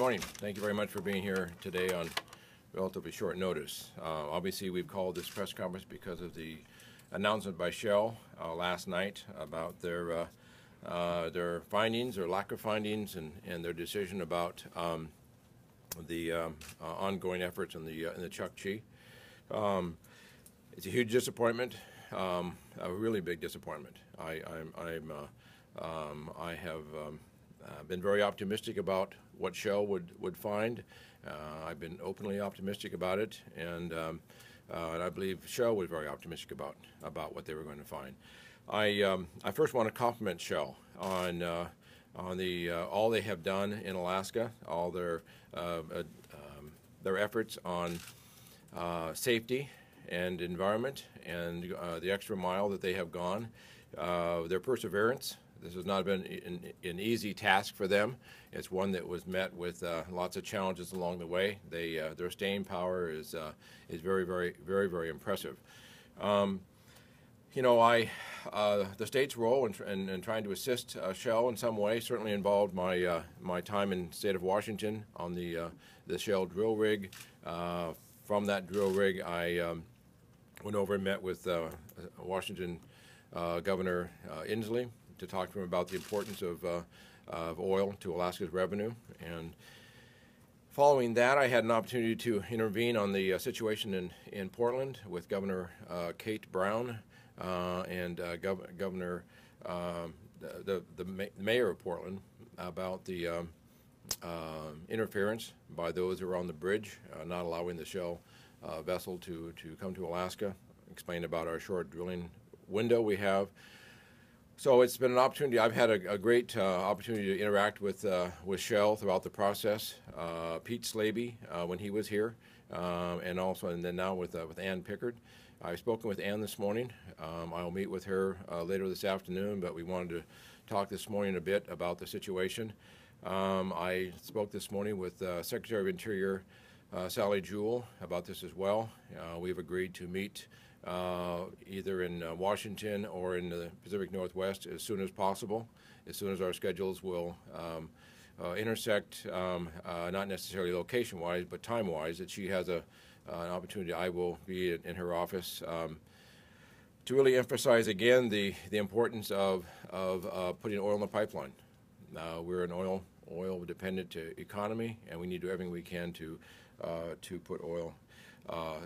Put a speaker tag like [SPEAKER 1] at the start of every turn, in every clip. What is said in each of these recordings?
[SPEAKER 1] morning. Thank you very much for being here today on relatively short notice. Obviously, we've called this press conference because of the announcement by Shell last night about their findings or lack of findings and their decision about the ongoing efforts in the Chukchi. It's a huge disappointment, a really big disappointment. I have been very optimistic about what Shell would find. I've been openly optimistic about it, and I believe Shell was very optimistic about what they were going to find. I first want to compliment Shell on all they have done in Alaska, all their efforts on safety and environment, and the extra mile that they have gone, their perseverance. This has not been an easy task for them. It's one that was met with lots of challenges along the way. Their staying power is very, very, very, very impressive. You know, the state's role in trying to assist Shell in some way certainly involved my time in the state of Washington on the Shell drill rig. From that drill rig, I went over and met with Washington Governor Inslee to talk to him about the importance of oil to Alaska's revenue. And following that, I had an opportunity to intervene on the situation in Portland with Governor Kate Brown and Governor, the mayor of Portland, about the interference by those who are on the bridge, not allowing the Shell vessel to come to Alaska, explain about our short drilling window we have. So it's been an opportunity. I've had a great opportunity to interact with Shell throughout the process. Pete Slaby when he was here, and then now with Ann Pickard. I've spoken with Ann this morning. I'll meet with her later this afternoon, but we wanted to talk this morning a bit about the situation. I spoke this morning with Secretary of Interior Sally Jewell about this as well. We've agreed to meet either in Washington or in the Pacific Northwest as soon as possible, as soon as our schedules will intersect, not necessarily location-wise, but time-wise, that she has an opportunity. I will be in her office to really emphasize again the importance of putting oil in the pipeline. We're an oil-dependent economy, and we need to do everything we can to put oil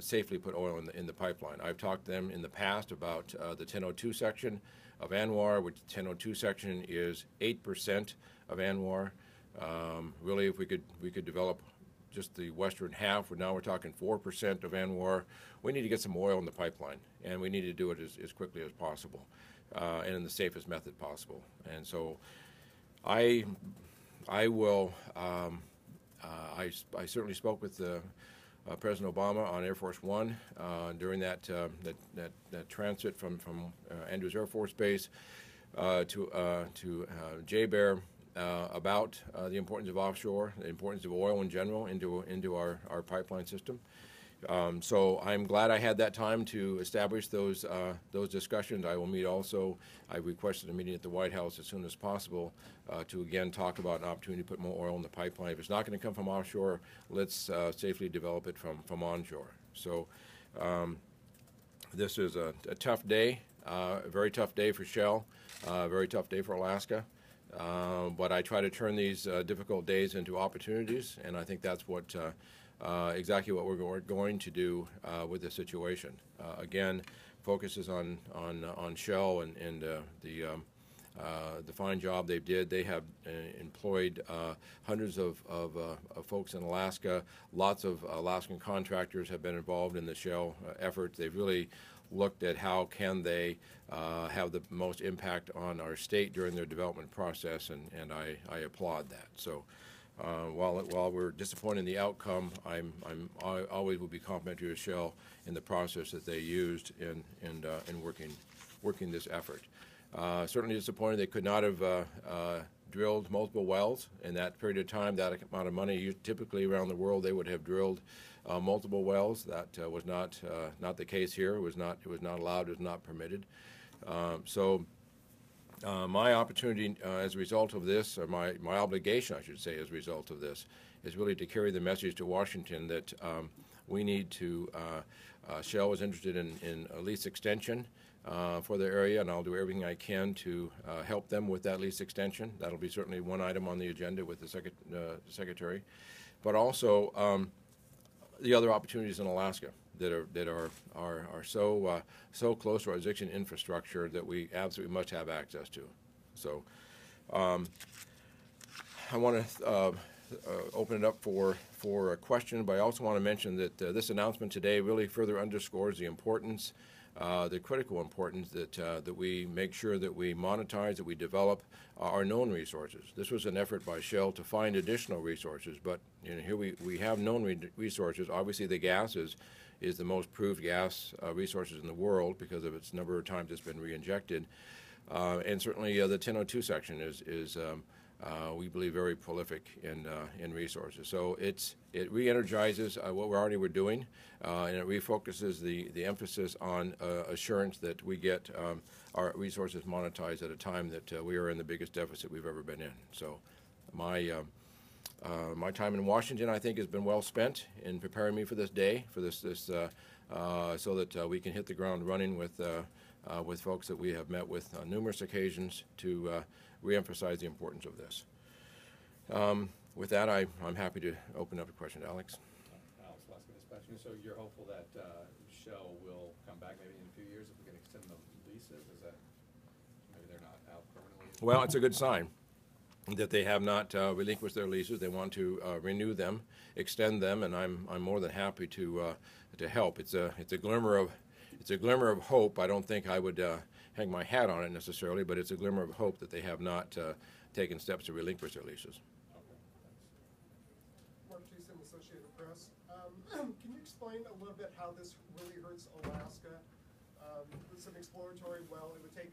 [SPEAKER 1] safely put oil in the pipeline. I've talked to them in the past about the 1002 section of ANWR, which the 1002 section is 8% of ANWR. Really, if we could develop just the western half, now we're talking 4% of ANWR. We need to get some oil in the pipeline, and we need to do it as quickly as possible and in the safest method possible. And so I will. I certainly spoke with President Obama on Air Force One during that transit from Andrews Air Force Base to J-Bear about the importance of offshore, the importance of oil in general into our pipeline system. So I'm glad I had that time to establish those discussions. I will meet also. I requested a meeting at the White House as soon as possible to again talk about an opportunity to put more oil in the pipeline. If it's not going to come from offshore, let's safely develop it from onshore. So this is a tough day, a very tough day for Shell, a very tough day for Alaska. But I try to turn these difficult days into opportunities, and I think that's what exactly what we're going to do with this situation. Again, focuses on Shell and the fine job they did. They have employed hundreds of folks in Alaska. Lots of Alaskan contractors have been involved in the Shell effort. They've really looked at how can they have the most impact on our state during their development process, and I applaud that. So while we're disappointed in the outcome, I always will be complimentary to Shell in the process that they used in working this effort. Certainly disappointed they could not have drilled multiple wells in that period of time, that amount of money. Typically around the world they would have drilled multiple wells. That was not the case here. It was not allowed. It was not permitted. My opportunity as a result of this, or my obligation, I should say, as a result of this, is really to carry the message to Washington that we need to. Shell is interested in a lease extension for the area, and I'll do everything I can to help them with that lease extension. That'll be certainly one item on the agenda with the Secretary, but also the other opportunities in Alaska that are so close to our existing infrastructure that we absolutely must have access to. So I want to open it up for a question, but I also want to mention that this announcement today really further underscores the importance, the critical importance that we make sure that we monetize, that we develop our known resources. This was an effort by Shell to find additional resources, but here we have known resources. Obviously, the gas is the most proved gas resources in the world because of its number of times it's been reinjected, and certainly the 1002 section is we believe very prolific in resources. So it re-energizes what we're doing, and it refocuses the emphasis on assurance that we get our resources monetized at a time that we are in the biggest deficit we've ever been in. So my time in Washington, I think, has been well spent in preparing me for this day, for this so that we can hit the ground running with folks that we have met with on numerous occasions to reemphasize the importance of this. With that, I'm happy to open up a question to Alex.
[SPEAKER 2] Alex will ask this question. So you're hopeful that Shell will come back maybe in a few years if we can extend the leases? Is that maybe they're not out permanently?
[SPEAKER 1] Well, it's a good sign that they have not relinquished their leases. They want to renew them, extend them, and I'm more than happy to help. It's a glimmer of hope. I don't think I would hang my hat on it necessarily, but it's a glimmer of hope that they have not taken steps to relinquish their leases.
[SPEAKER 2] Okay, thanks.
[SPEAKER 3] Mark Jason, Associated Press. Can you explain a little bit how this really hurts Alaska? With some exploratory well, it would take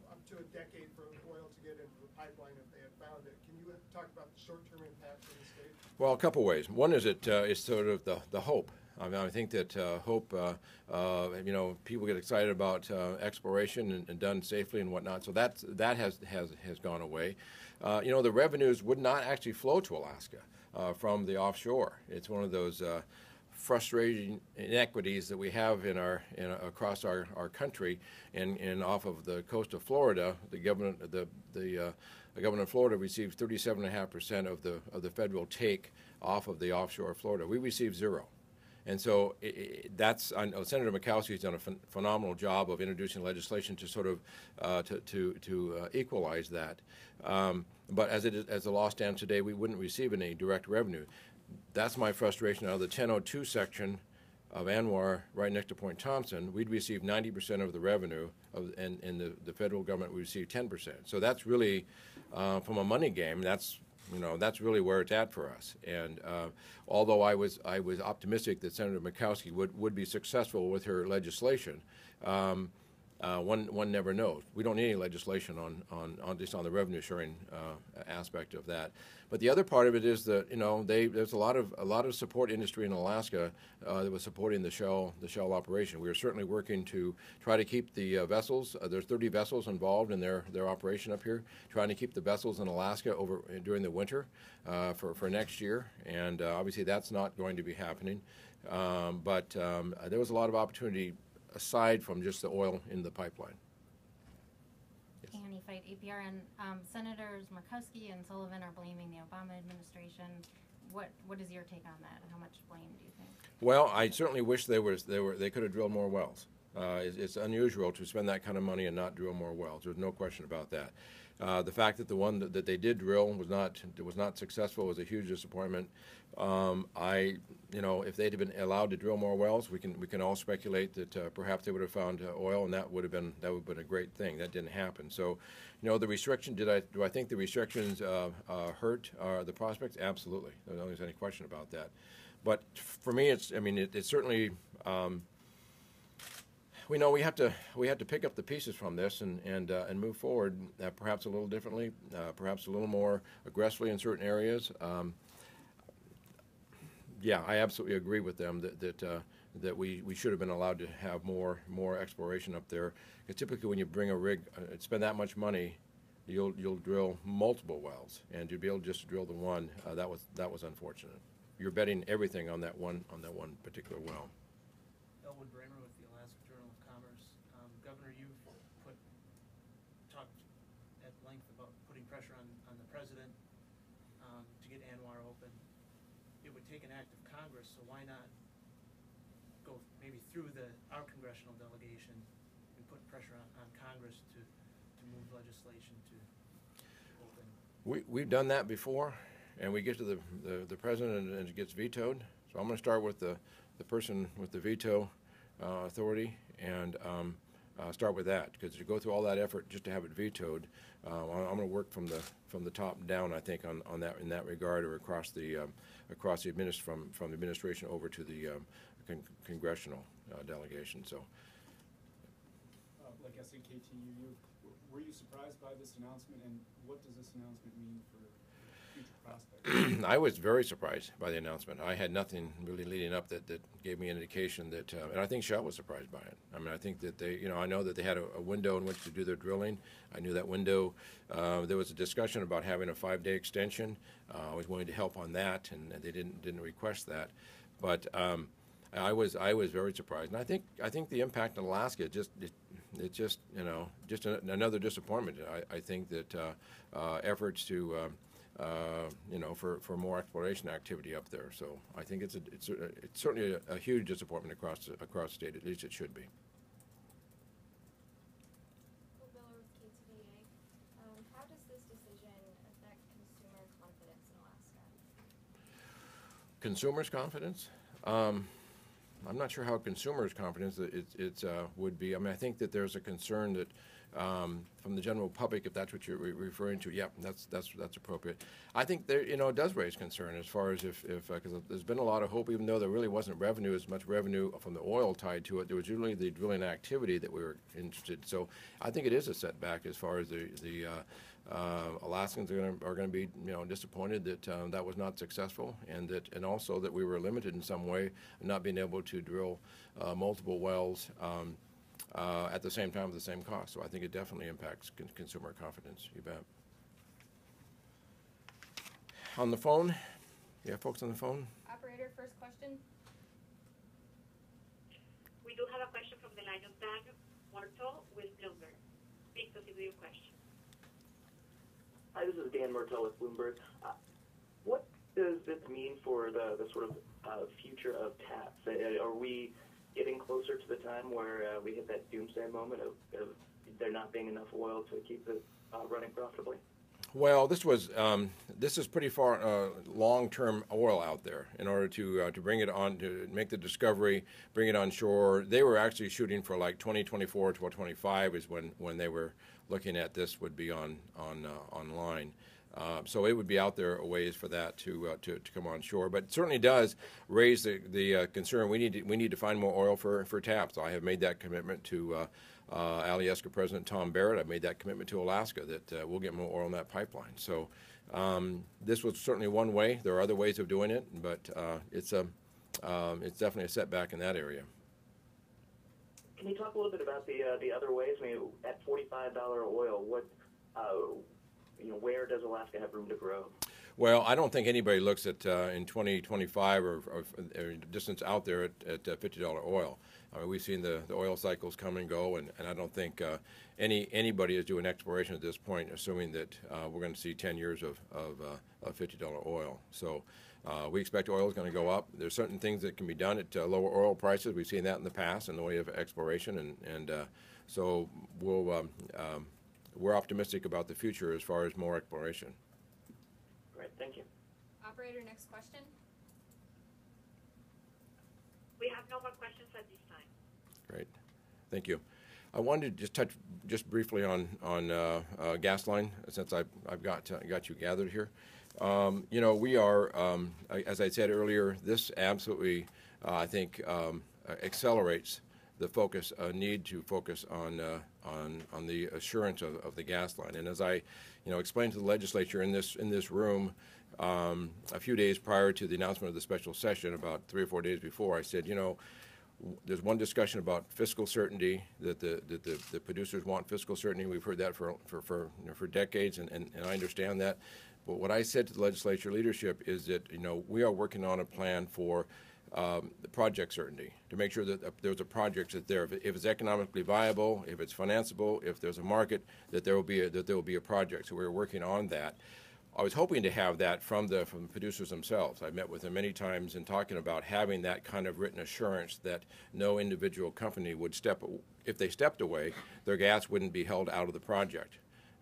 [SPEAKER 3] up to a decade for oil to get into the pipeline if they had found it. Can you talk about the short-term impact for the state?
[SPEAKER 1] Well, a couple ways. One is it's sort of the hope. I mean, I think that hope, people get excited about exploration and done safely and whatnot. So that has gone away. The revenues would not actually flow to Alaska from the offshore. It's one of those frustrating inequities that we have across our country, and off of the coast of Florida. The government of Florida receives 37.5% of the federal take off of the offshore Florida. We receive zero. And so Senator Murkowski has done a phenomenal job of introducing legislation to sort of to equalize that. But as the law stands today, we wouldn't receive any direct revenue. That's my frustration. Out of the 1002 section of ANWR, right next to Point Thompson, we'd receive 90% of the revenue, and the federal government would receive 10%. So that's really, from a money game, that's really where it's at for us. And although I was optimistic that Senator Murkowski would be successful with her legislation, one never knows. We don't need any legislation on just on the revenue sharing aspect of that. But the other part of it is that there's a lot of support industry in Alaska that was supporting the Shell operation. We are certainly working to try to keep the vessels. There's 30 vessels involved in their operation up here, trying to keep the vessels in Alaska over during the winter for next year. And obviously that's not going to be happening. But there was a lot of opportunity aside from just the oil in the pipeline. Yes.
[SPEAKER 4] Annie Fight, APR, and Senators Murkowski and Sullivan are blaming the Obama administration. What is your take on that? How much blame do you think? Well,
[SPEAKER 1] I certainly wish they could have drilled more wells. It's unusual to spend that kind of money and not drill more wells. There's no question about that. The fact that the one that they did drill was not successful was a huge disappointment. If they'd have been allowed to drill more wells, we can all speculate that perhaps they would have found oil, and that would have been a great thing. That didn't happen. So, the restriction. Do I think the restrictions hurt the prospects? Absolutely. I don't think there's any question about that. But for me, it's certainly. We know we have to pick up the pieces from this and move forward, perhaps a little differently, perhaps a little more aggressively in certain areas. Yeah, I absolutely agree with them that we should have been allowed to have more exploration up there. Because typically, when you bring a rig, spend that much money you'll drill multiple wells, and to be able just to drill the one, that was unfortunate. You're betting everything on that one particular well.
[SPEAKER 5] Elwood Bramer with the Alaska Journal of Commerce. Governor, you've talked at length about putting pressure on the president to get ANWR open. It would take an act of Congress, so why not go maybe through our congressional delegation and put pressure on Congress to move legislation to open?
[SPEAKER 1] We've done that before, and we get to the president and it gets vetoed. So I'm going to start with the person with the veto authority and start with that, because to go through all that effort just to have it vetoed, I'm going to work from the top down, I think, on that in that regard, or across the from the administration over to the congressional delegation. So.
[SPEAKER 6] Like SAKTU, were you surprised by this announcement, and what does this announcement mean for future prospects?
[SPEAKER 1] I was very surprised by the announcement. I had nothing really leading up that gave me an indication that, and I think Shell was surprised by it. I mean, I think that they, I know that they had a window in which to do their drilling. I knew that window. There was a discussion about having a 5-day extension. I was willing to help on that, and they didn't request that. But I was very surprised, and I think the impact in Alaska it's just another disappointment. I think that efforts to for more exploration activity up there. So I think it's certainly a huge disappointment across the state. At least it should be.
[SPEAKER 7] Miller with KTVA. How does this decision affect consumer confidence in Alaska?
[SPEAKER 1] Consumers' confidence? I'm not sure how consumers' confidence it would be. I mean, I think that there's a concern that from the general public, if that's what you're referring to, yeah, that's appropriate. I think there, it does raise concern as far as if because there's been a lot of hope, even though there really wasn't as much revenue from the oil tied to it. There was usually the drilling activity that we were interested. So I think it is a setback as far as the Alaskans are going to be disappointed that that was not successful, and also that we were limited in some way, not being able to drill multiple wells at the same time at the same cost. So I think it definitely impacts consumer confidence. You bet. On the phone, yeah, folks on the phone.
[SPEAKER 7] Operator, first question.
[SPEAKER 8] We do have a question from the line of Dan Murtaugh with Bloomberg. Please proceed with your question.
[SPEAKER 9] Hi, this is Dan Murtaugh with Bloomberg. What does this mean for the sort of future of TAPS? Are we getting closer to the time where we hit that doomsday moment of there not being enough oil to keep it running profitably?
[SPEAKER 1] Well, this is pretty far long-term oil out there. In order to bring it on, to make the discovery, bring it on shore, they were actually shooting for like 2024 to 2025 is when they were looking at this would be online. So it would be out there a ways for that to come on shore, but it certainly does raise the concern. We need to find more oil for TAPS. I have made that commitment to Alyeska President Tom Barrett. I've made that commitment to Alaska that we'll get more oil in that pipeline. So this was certainly one way. There are other ways of doing it, but it's definitely a setback in that area.
[SPEAKER 9] Can you talk a little bit about the other ways? I mean, at $45 oil, where does Alaska have room to grow?
[SPEAKER 1] Well, I don't think anybody looks at in 2025 or distance out there at $50 oil. I mean, we've seen the oil cycles come and go, and I don't think anybody is doing exploration at this point, assuming that we're going to see 10 years of $50 oil. So we expect oil is going to go up. There's certain things that can be done at lower oil prices. We've seen that in the past in the way of exploration, and so we're optimistic about the future as far as more exploration.
[SPEAKER 9] Great, thank you.
[SPEAKER 7] Operator, next question.
[SPEAKER 8] We have no more questions at this time.
[SPEAKER 1] Great, thank you. I wanted to just touch briefly on Gasline, since I've got you gathered here. We are, as I said earlier, this absolutely I think accelerates the focus, need to focus on the assurance of the gas line. And as I, explained to the legislature in this room a few days prior to the announcement of the special session, about 3 or 4 days before, I said, there's one discussion about fiscal certainty, that the producers want fiscal certainty. We've heard that for decades, and I understand that. But what I said to the legislature leadership is that, we are working on a plan for the project certainty, to make sure that there's a project that's there. If it's economically viable, if it's financeable, if there's a market, that there will be a project. So we're working on that. I was hoping to have that from the producers themselves. I've met with them many times and talking about having that kind of written assurance that no individual company would if they stepped away, their gas wouldn't be held out of the project.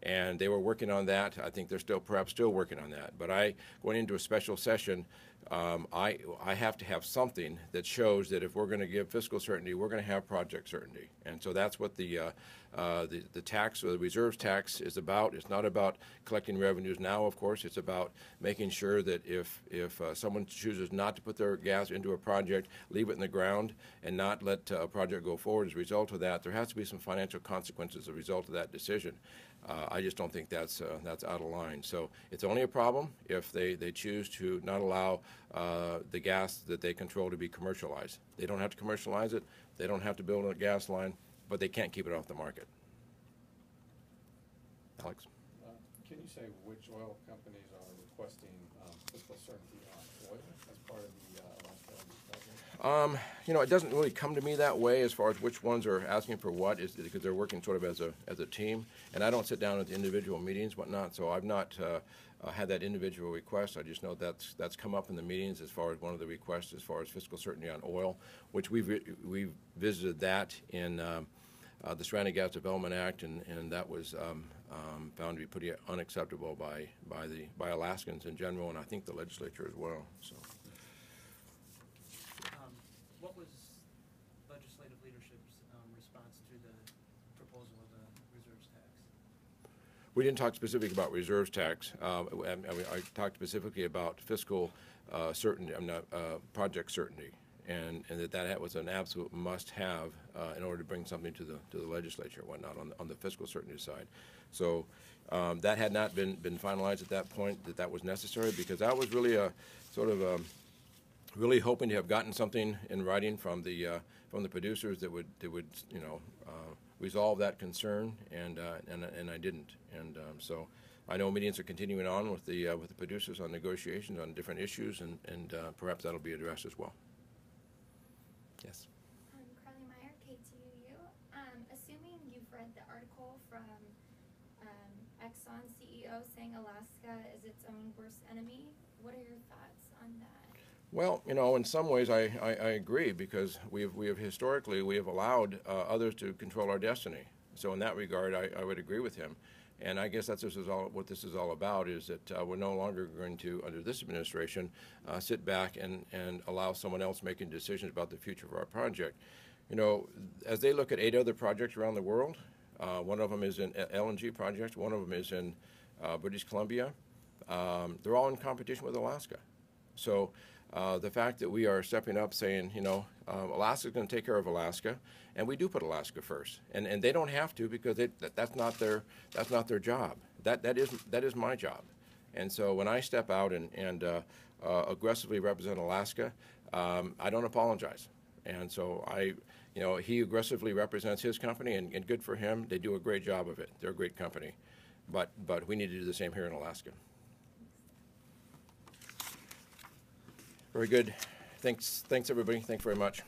[SPEAKER 1] And they were working on that. I think they're perhaps still working on that. But going into a special session, I have to have something that shows that if we're going to give fiscal certainty, we're going to have project certainty. And so that's what the tax, or the reserves tax, is about. It's not about collecting revenues now, of course. It's about making sure that if someone chooses not to put their gas into a project, leave it in the ground, and not let a project go forward as a result of that, there has to be some financial consequences as a result of that decision. I just don't think that's out of line. So it's only a problem if they choose to not allow the gas that they control to be commercialized. They don't have to commercialize it. They don't have to build a gas line, but they can't keep it off the market. Alex?
[SPEAKER 2] Can you say which oil companies are requesting fiscal certainty on oil as part of the Alaska LNG project?
[SPEAKER 1] It doesn't really come to me that way as far as which ones are asking for what, is because they're working sort of as a team, and I don't sit down at the individual meetings, whatnot. So I've not had that individual request. I just know that's come up in the meetings as far as one of the requests as far as fiscal certainty on oil, which we've visited that in the Stranded Gas Development Act, and that was found to be pretty unacceptable by Alaskans in general, and I think the legislature as well. So.
[SPEAKER 5] What was legislative leadership's response to the proposal of the reserves tax?
[SPEAKER 1] We didn't talk specifically about reserves tax. I talked specifically about fiscal certainty, project certainty, and that was an absolute must-have in order to bring something to the legislature and whatnot on the fiscal certainty side. So that had not been finalized at that point, that was necessary, because that was really a sort of really hoping to have gotten something in writing from the producers that would resolve that concern, and I didn't. And so I know meetings are continuing on with the producers on negotiations on different issues, and perhaps that'll be addressed as well. Yes.
[SPEAKER 7] Carly Meyer, KTUU. Assuming you've read the article from Exxon CEO saying Alaska is its own worst enemy, what are your thoughts on that?
[SPEAKER 1] Well, in some ways I agree, because we have historically allowed others to control our destiny. So in that regard, I would agree with him. And I guess that's what this is all about, is that we're no longer going to, under this administration, sit back and allow someone else making decisions about the future of our project. As they look at 8 other projects around the world, one of them is an LNG project, one of them is in British Columbia. They're all in competition with Alaska. So the fact that we are stepping up saying, Alaska's going to take care of Alaska, and we do put Alaska first, and they don't have to, because that's not their job. That is my job. And so when I step out and aggressively represent Alaska, I don't apologize. And so he aggressively represents his company, and good for him. They do a great job of it. They're a great company, but we need to do the same here in Alaska. Very good. Thanks everybody. Thanks very much.